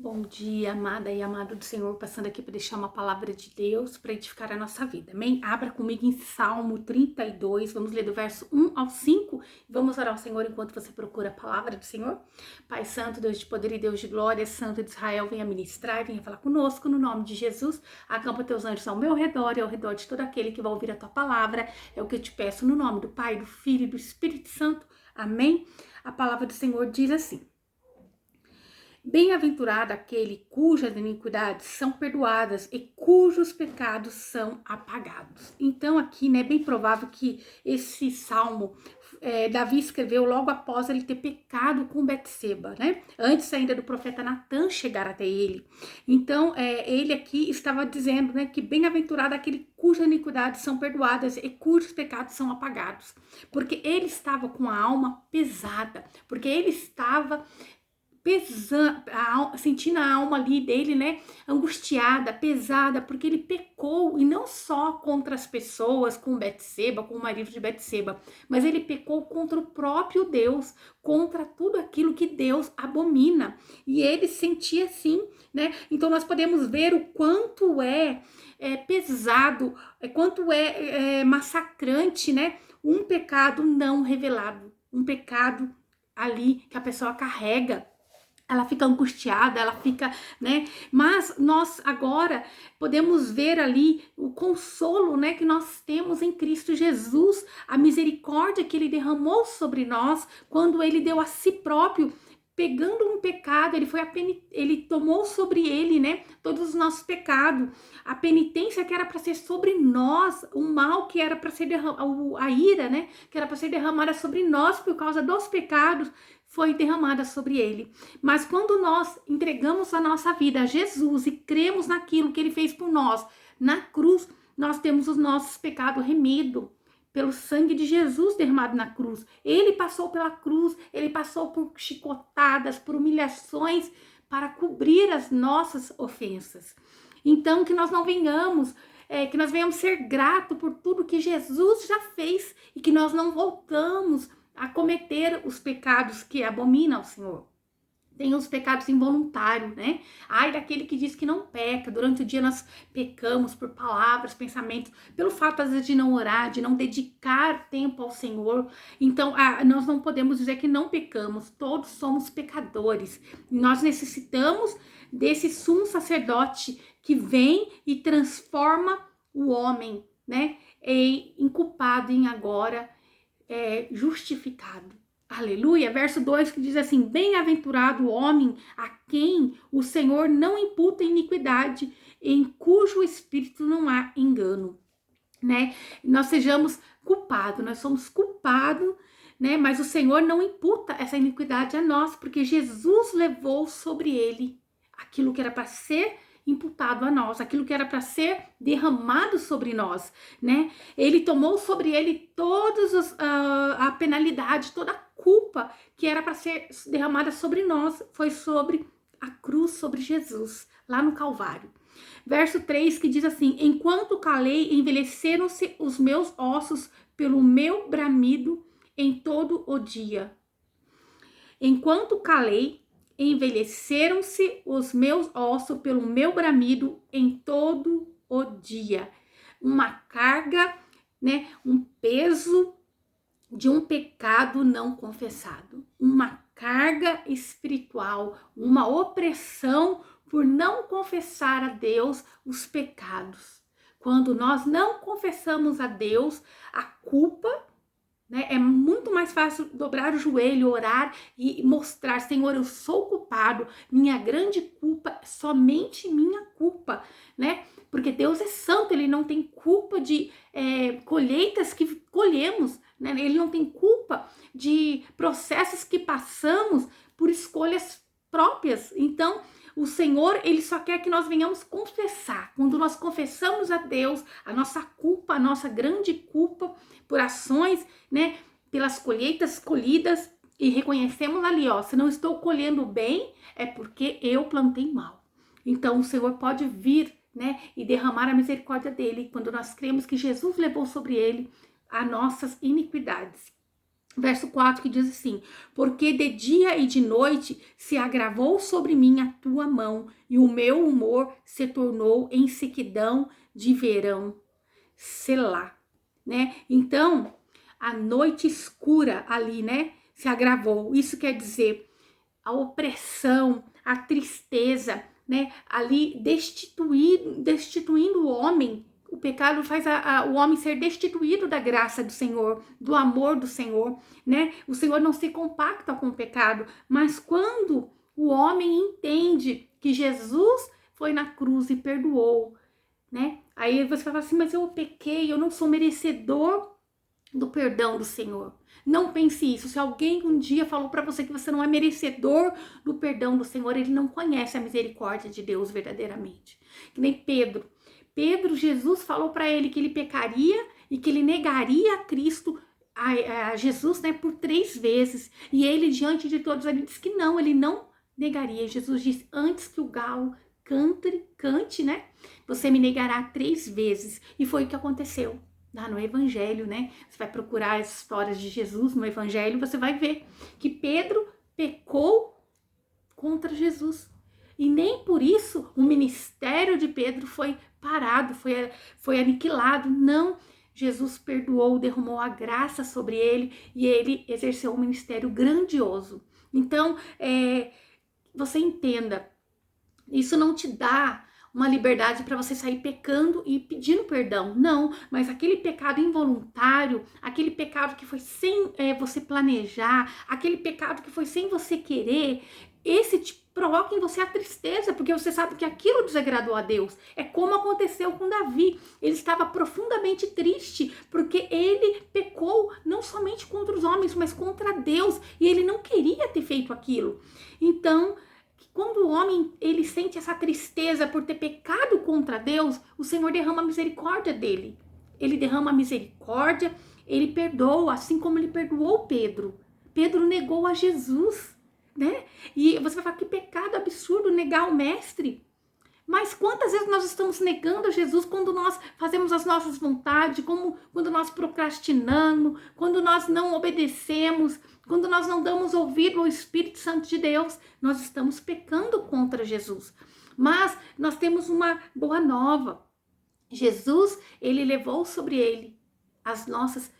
Bom dia, amada e amado do Senhor, passando aqui para deixar uma palavra de Deus para edificar a nossa vida, amém? Abra comigo em Salmo 32, vamos ler do verso 1 ao 5, e vamos orar ao Senhor enquanto você procura a palavra do Senhor. Pai Santo, Deus de poder e Deus de glória, Santo de Israel, venha ministrar, venha falar conosco, no nome de Jesus, acampa teus anjos ao meu redor e ao redor de todo aquele que vai ouvir a tua palavra, é o que eu te peço no nome do Pai, do Filho e do Espírito Santo, amém? A palavra do Senhor diz assim: bem-aventurado aquele cujas iniquidades são perdoadas e cujos pecados são apagados. Então aqui, né, é bem provável que esse salmo Davi escreveu logo após ele ter pecado com Betseba, né? Antes ainda do profeta Natan chegar até ele. Então, ele aqui estava dizendo, né, que bem-aventurado aquele cujas iniquidades são perdoadas e cujos pecados são apagados. Porque ele estava com a alma pesada, porque ele estava pesando, sentindo a alma ali dele, né, angustiada, pesada, porque ele pecou, e não só contra as pessoas, com Betseba, com o marido de Betseba, mas ele pecou contra o próprio Deus, contra tudo aquilo que Deus abomina, e ele sentia assim, né, então nós podemos ver o quanto é pesado, quanto é massacrante, né, um pecado não revelado, um pecado ali que a pessoa carrega. Ela fica angustiada, ela fica, né? Mas nós agora podemos ver ali o consolo, né, que nós temos em Cristo Jesus, a misericórdia que ele derramou sobre nós quando ele deu a si próprio, pegando um pecado, ele tomou sobre ele, né, todos os nossos pecados, a penitência que era para ser sobre nós, o mal que era para ser a ira, né, que era para ser derramada sobre nós por causa dos pecados, foi derramada sobre ele. Mas quando nós entregamos a nossa vida a Jesus e cremos naquilo que ele fez por nós, na cruz, nós temos os nossos pecados remidos pelo sangue de Jesus derramado na cruz. Ele passou pela cruz, ele passou por chicotadas, por humilhações para cobrir as nossas ofensas. Então, que nós não venhamos que nós venhamos ser gratos por tudo que Jesus já fez e que nós não voltamos a cometer os pecados que abomina ao Senhor. Tem os pecados involuntários, né? Ai daquele que diz que não peca. Durante o dia nós pecamos por palavras, pensamentos, pelo fato às vezes de não orar, de não dedicar tempo ao Senhor. Então, nós não podemos dizer que não pecamos. Todos somos pecadores. Nós necessitamos desse sumo sacerdote que vem e transforma o homem, né? Em culpado em agora justificado. Aleluia. Verso 2 que diz assim: bem-aventurado o homem a quem o Senhor não imputa iniquidade, em cujo espírito não há engano, né? Nós sejamos culpados, nós somos culpados, né? Mas o Senhor não imputa essa iniquidade a nós, porque Jesus levou sobre ele aquilo que era para ser imputado a nós, aquilo que era para ser derramado sobre nós, né? Ele tomou sobre ele a penalidade, toda a culpa que era para ser derramada sobre nós, foi sobre a cruz, sobre Jesus, lá no Calvário. Verso 3 que diz assim: enquanto calei, envelheceram-se os meus ossos pelo meu bramido em todo o dia. Enquanto calei, envelheceram-se os meus ossos pelo meu bramido em todo o dia. Uma carga, né, um peso de um pecado não confessado, uma carga espiritual, uma opressão por não confessar a Deus os pecados. Quando nós não confessamos a Deus a culpa, né, é muito mais fácil dobrar o joelho, orar e mostrar: Senhor, eu sou culpado, minha grande culpa, somente minha culpa, né? Porque Deus é santo, ele não tem culpa de colheitas que colhemos, né? Ele não tem culpa de processos que passamos por escolhas próprias. Então, o Senhor, ele só quer que nós venhamos confessar. Quando nós confessamos a Deus a nossa culpa, a nossa grande culpa por ações, né, pelas colheitas colhidas, e reconhecemos ali, ó, se não estou colhendo bem, é porque eu plantei mal. Então, o Senhor pode vir, né, e derramar a misericórdia dele, quando nós cremos que Jesus levou sobre ele as nossas iniquidades. Verso 4 que diz assim: porque de dia e de noite se agravou sobre mim a tua mão, e o meu humor se tornou em sequidão de verão. Selá, né? Então, a noite escura ali, né, se agravou. Isso quer dizer a opressão, a tristeza, né, ali destituindo o homem. O pecado faz o homem ser destituído da graça do Senhor, do amor do Senhor, né? O Senhor não se compacta com o pecado, mas quando o homem entende que Jesus foi na cruz e perdoou, né? Aí você fala assim, mas eu pequei, eu não sou merecedor do perdão do Senhor. Não pense isso. Se alguém um dia falou para você que você não é merecedor do perdão do Senhor, ele não conhece a misericórdia de Deus verdadeiramente. Que nem Pedro. Pedro, Jesus falou para ele que ele pecaria e que ele negaria a Cristo, a Jesus, né, por 3 vezes. E ele, diante de todos, ele disse que não, ele não negaria. Jesus disse, antes que o galo cante, né, você me negará 3 vezes. E foi o que aconteceu. Lá no Evangelho, né? Você vai procurar as histórias de Jesus no Evangelho, você vai ver que Pedro pecou contra Jesus. E nem por isso o ministério de Pedro foi parado, foi aniquilado. Não, Jesus perdoou, derramou a graça sobre ele e ele exerceu um ministério grandioso. Então, você entenda, isso não te dá uma liberdade para você sair pecando e pedindo perdão. Não, mas aquele pecado involuntário, aquele pecado que foi sem você planejar, aquele pecado que foi sem você querer, esse te provoca em você a tristeza, porque você sabe que aquilo desagradou a Deus. É como aconteceu com Davi. Ele estava profundamente triste, porque ele pecou não somente contra os homens, mas contra Deus, e ele não queria ter feito aquilo. Então, quando o homem ele sente essa tristeza por ter pecado contra Deus, o Senhor derrama a misericórdia dele. Ele derrama a misericórdia, ele perdoa, assim como ele perdoou Pedro. Pedro negou a Jesus, né? E você vai falar, que pecado absurdo negar o mestre. Mas quantas vezes nós estamos negando a Jesus quando nós fazemos as nossas vontades, quando nós procrastinamos, quando nós não obedecemos, quando nós não damos ouvido ao Espírito Santo de Deus, nós estamos pecando contra Jesus. Mas nós temos uma boa nova. Jesus, ele levou sobre ele as nossas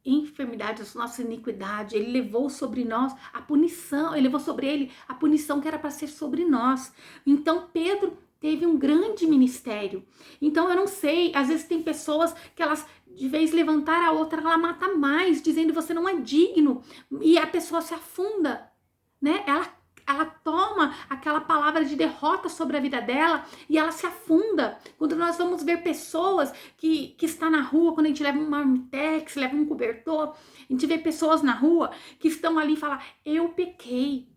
enfermidades, as nossas iniquidades, ele levou sobre nós a punição, ele levou sobre ele a punição que era para ser sobre nós. Então Pedro teve um grande ministério. Então eu não sei, às vezes tem pessoas que elas, de vez levantar a outra, ela mata mais, dizendo você não é digno, e a pessoa se afunda, né? Ela toma aquela palavra de derrota sobre a vida dela e ela se afunda. Quando nós vamos ver pessoas que estão na rua, quando a gente leva um marmitex, leva um cobertor, a gente vê pessoas na rua que estão ali e falam, eu pequei,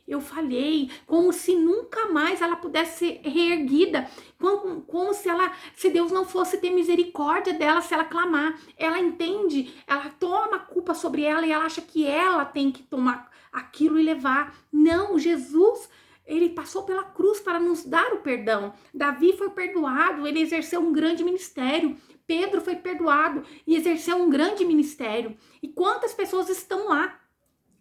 eu falhei, como se nunca mais ela pudesse ser reerguida, como se Deus não fosse ter misericórdia dela se ela clamar. Ela entende, ela toma a culpa sobre ela e ela acha que ela tem que tomar aquilo e levar. Não, Jesus, ele passou pela cruz para nos dar o perdão. Davi foi perdoado, ele exerceu um grande ministério. Pedro foi perdoado e exerceu um grande ministério. E quantas pessoas estão lá,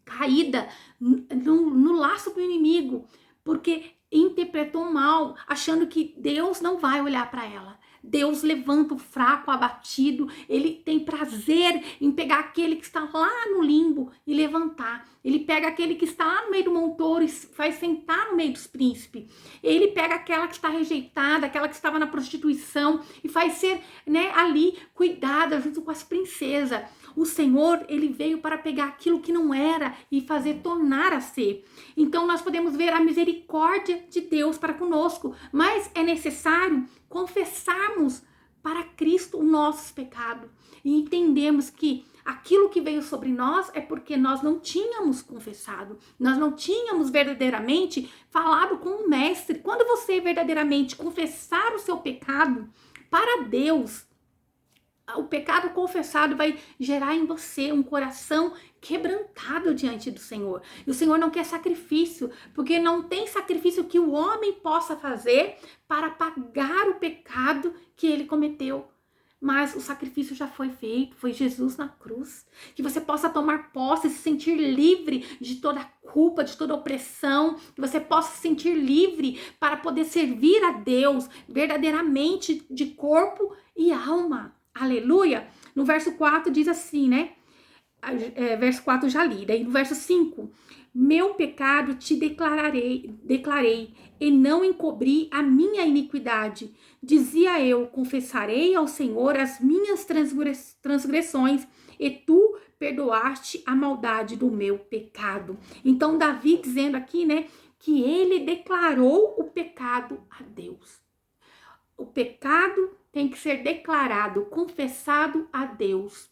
caída no laço do inimigo, porque interpretou mal, achando que Deus não vai olhar para ela. Deus levanta o fraco, abatido, ele tem prazer em pegar aquele que está lá no limbo e levantar. Ele pega aquele que está lá no meio do montouro e faz sentar no meio dos príncipes. Ele pega aquela que está rejeitada, aquela que estava na prostituição e faz ser, né, ali cuidada junto com as princesas. O Senhor, ele veio para pegar aquilo que não era e fazer tornar a ser. Então nós podemos ver a misericórdia de Deus para conosco, mas é necessário confessarmos para Cristo o nosso pecado e entendemos que aquilo que veio sobre nós é porque nós não tínhamos confessado, nós não tínhamos verdadeiramente falado com o Mestre. Quando você verdadeiramente confessar o seu pecado para Deus, o pecado confessado vai gerar em você um coração quebrantado diante do Senhor. E o Senhor não quer sacrifício, porque não tem sacrifício que o homem possa fazer para pagar o pecado que ele cometeu. mas o sacrifício já foi feito, foi Jesus na cruz. Que você possa tomar posse, se sentir livre de toda culpa, de toda opressão, que você possa se sentir livre para poder servir a Deus verdadeiramente de corpo e alma. Aleluia! No verso 4 diz assim, né? Verso 4 já li, daí no verso 5, meu pecado te declarei, e não encobri a minha iniquidade. Dizia eu, confessarei ao Senhor as minhas transgressões, e tu perdoaste a maldade do meu pecado. Então Davi dizendo aqui, né, que ele declarou o pecado a Deus. O pecado tem que ser declarado, confessado a Deus.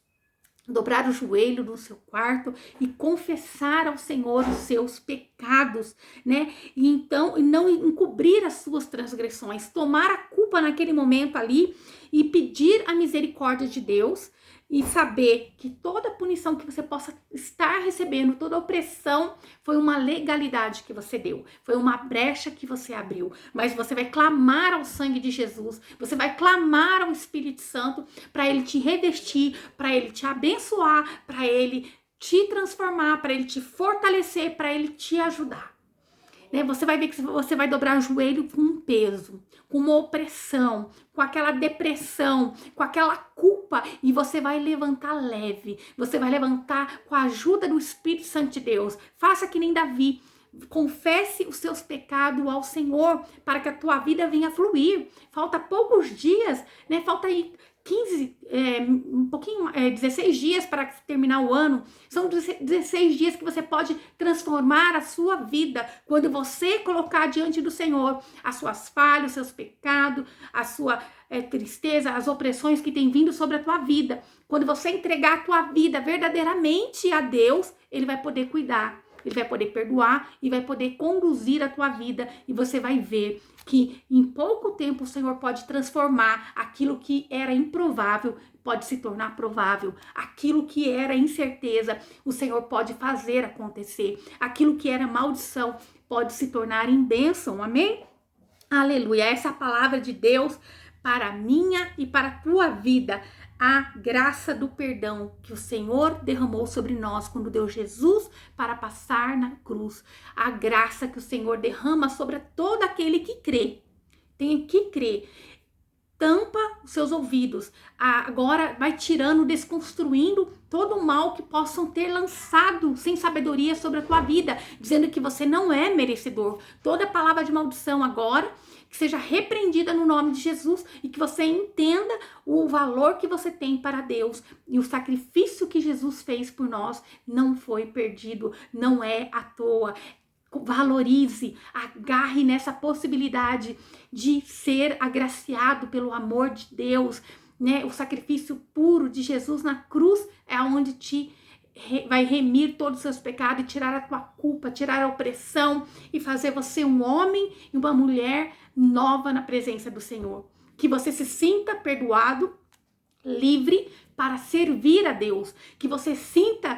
Dobrar o joelho no seu quarto e confessar ao Senhor os seus pecados, né? E então, não encobrir as suas transgressões, tomar a culpa naquele momento ali e pedir a misericórdia de Deus e saber que toda punição que você possa estar recebendo, toda opressão, foi uma legalidade que você deu, foi uma brecha que você abriu, mas você vai clamar ao sangue de Jesus, você vai clamar ao Espírito Santo para ele te revestir, para ele te abençoar, para ele te transformar, para ele te fortalecer, para ele te ajudar. Né? Você vai ver que você vai dobrar o joelho com um peso, com uma opressão, com aquela depressão, com aquela culpa, e você vai levantar leve, você vai levantar com a ajuda do Espírito Santo de Deus. Faça que nem Davi, confesse os seus pecados ao Senhor, para que a tua vida venha fluir. Falta poucos dias, né? Falta aí 16 dias para terminar o ano. São 16 dias que você pode transformar a sua vida quando você colocar diante do Senhor as suas falhas, os seus pecados, a sua tristeza, as opressões que tem vindo sobre a tua vida. Quando você entregar a tua vida verdadeiramente a Deus, Ele vai poder cuidar. Ele vai poder perdoar e vai poder conduzir a tua vida, e você vai ver que em pouco tempo o Senhor pode transformar aquilo que era improvável, pode se tornar provável. Aquilo que era incerteza, o Senhor pode fazer acontecer. Aquilo que era maldição pode se tornar em bênção. Amém? Aleluia. Essa é a palavra de Deus para a minha e para a tua vida. A graça do perdão que o Senhor derramou sobre nós quando deu Jesus para passar na cruz. A graça que o Senhor derrama sobre todo aquele que crê. Tem que crer. Tampa os seus ouvidos. Agora vai tirando, desconstruindo todo o mal que possam ter lançado sem sabedoria sobre a tua vida, dizendo que você não é merecedor. Toda palavra de maldição agora que seja repreendida no nome de Jesus, e que você entenda o valor que você tem para Deus, e o sacrifício que Jesus fez por nós não foi perdido, não é à toa. Valorize, agarre nessa possibilidade de ser agraciado pelo amor de Deus, né? O sacrifício puro de Jesus na cruz é onde vai remir todos os seus pecados e tirar a tua culpa, tirar a opressão e fazer você um homem e uma mulher nova na presença do Senhor. Que você se sinta perdoado, livre para servir a Deus. Que você sinta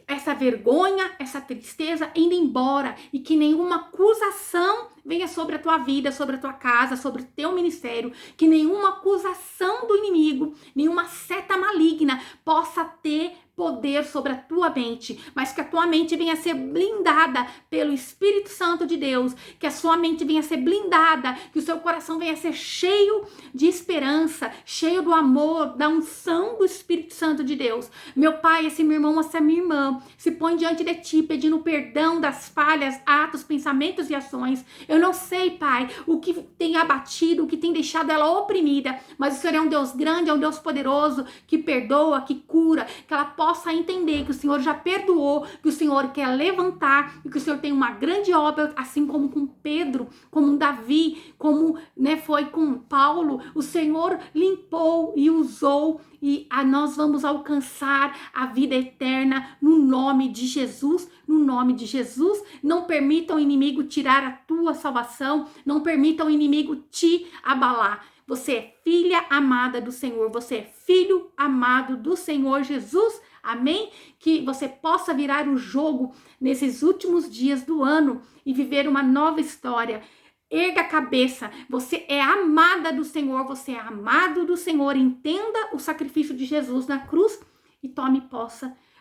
essa vergonha, essa tristeza indo embora, e que nenhuma acusação venha sobre a tua vida, sobre a tua casa, sobre o teu ministério. Que nenhuma acusação do inimigo, nenhuma seta maligna possa ter poder sobre a tua mente, mas que a tua mente venha a ser blindada pelo Espírito Santo de Deus, que a sua mente venha a ser blindada, que o seu coração venha a ser cheio de esperança, cheio do amor, da unção do Espírito Santo de Deus. Meu Pai, esse meu irmão, essa minha irmã, se põe diante de Ti, pedindo perdão das falhas, atos, pensamentos e ações. Eu não sei, Pai, o que tem abatido, o que tem deixado ela oprimida, mas o Senhor é um Deus grande, é um Deus poderoso, que perdoa, que cura, que ela possa entender que o Senhor já perdoou, que o Senhor quer levantar, e que o Senhor tem uma grande obra, assim como com Pedro, como Davi, como, né, foi com Paulo. O Senhor limpou e usou, e nós vamos alcançar a vida eterna no nome de Jesus. No nome de Jesus, não permita o inimigo tirar a tua salvação, não permita o inimigo te abalar. Você é filha amada do Senhor, você é filho amado do Senhor Jesus. Amém? Que você possa virar o jogo nesses últimos dias do ano e viver uma nova história. Erga a cabeça, você é amada do Senhor, você é amado do Senhor. Entenda o sacrifício de Jesus na cruz e tome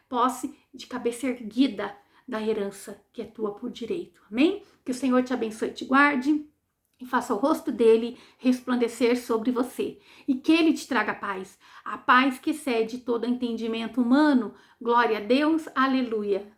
posse de cabeça erguida da herança que é tua por direito. Amém? Que o Senhor te abençoe e te guarde e faça o rosto dele resplandecer sobre você. E que ele te traga paz, a paz que excede todo entendimento humano. Glória a Deus, aleluia.